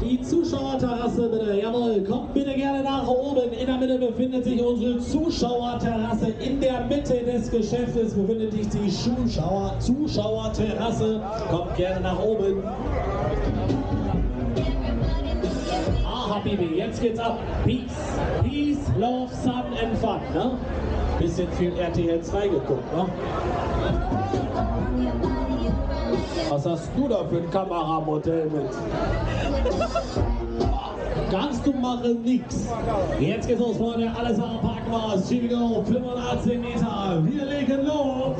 Die Zuschauerterrasse bitte, jawohl, kommt bitte gerne nach oben. In der Mitte befindet sich unsere Zuschauerterrasse. In der Mitte des Geschäftes befindet sich die Zuschauerterrasse. Kommt gerne nach oben. Ah, Habibi, jetzt geht's ab. Peace, Peace, Love, Sun and Fun. Ne? Bisschen viel RTL 2 geguckt, ne? Was hast du da für ein Kameramodell mit? Kannst du machen nix. Jetzt geht's los, Freunde. Alles am Parkmaß. Here we go. 85 Meter. Wir legen los.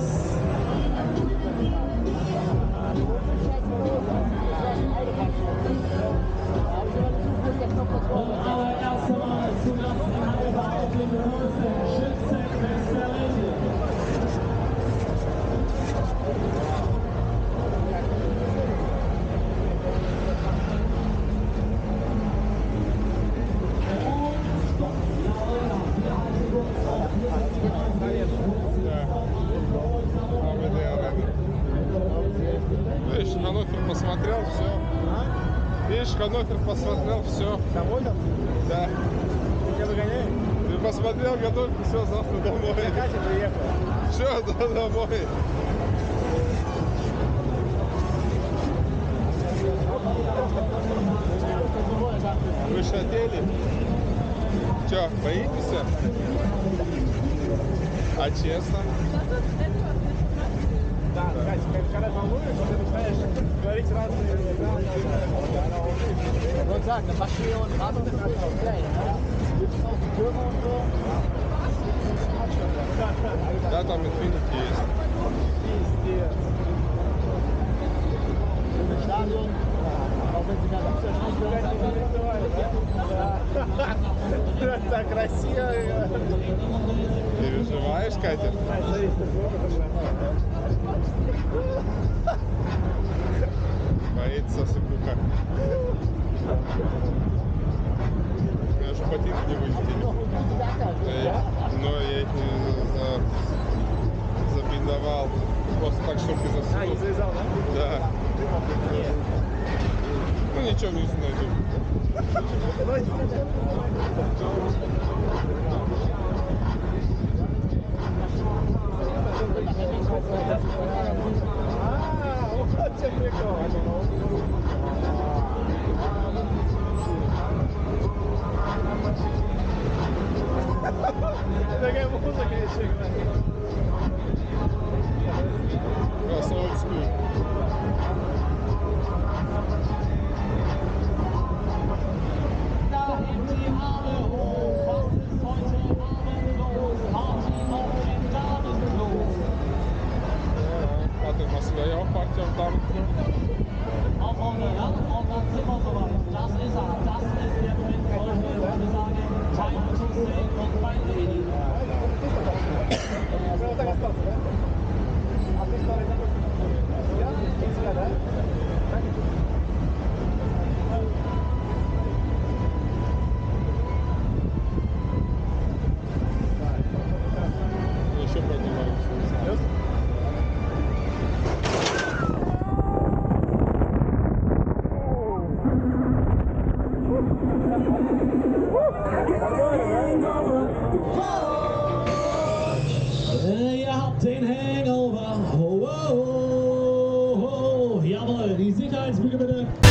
Und allererst Mal zu Gast in Hannover auf dem größten Schützenfest der Welt. Видишь, Hannover посмотрел, все. Видишь, Hannover посмотрел, все. Доволен? Да. Я догоняю? Ты посмотрел, готов, все, завтра домой. Катя приехал. Все, да, домой. Вы же хотели? Че, боитесь? А честно? Да, когда волнуешь, ты начинаешь говорить разные вещи. Вот так, на Maschine und Rad und Play, ne? Gibt's auch die Türme und so? Да, там Infinity есть. Im Stadion, auch wenn sie ganz abschließend Да. Так красиво. Переживаешь, Катя? Боится сыкуха. Я же ботинки не вылетели. Но я их не забиндовал. Просто так, чтобы не засунул. не завязал, да? Да. Ну ничего, внизу найду. Вот тебе прикол. Такая музыка еще играет. Раз old school. Warte, machst du gleich auch Party am Damen? Auf Runde, ja, und dann sind wir soweit. Das ist er, das ist der Moment, heute würde ich sagen, Teil zu sehen und bei Regel. Еще поднимаемся. Ihr habt den Hangover. Oh, oh, oh, oh. Jawohl, die Sicherheitsbügel bitte.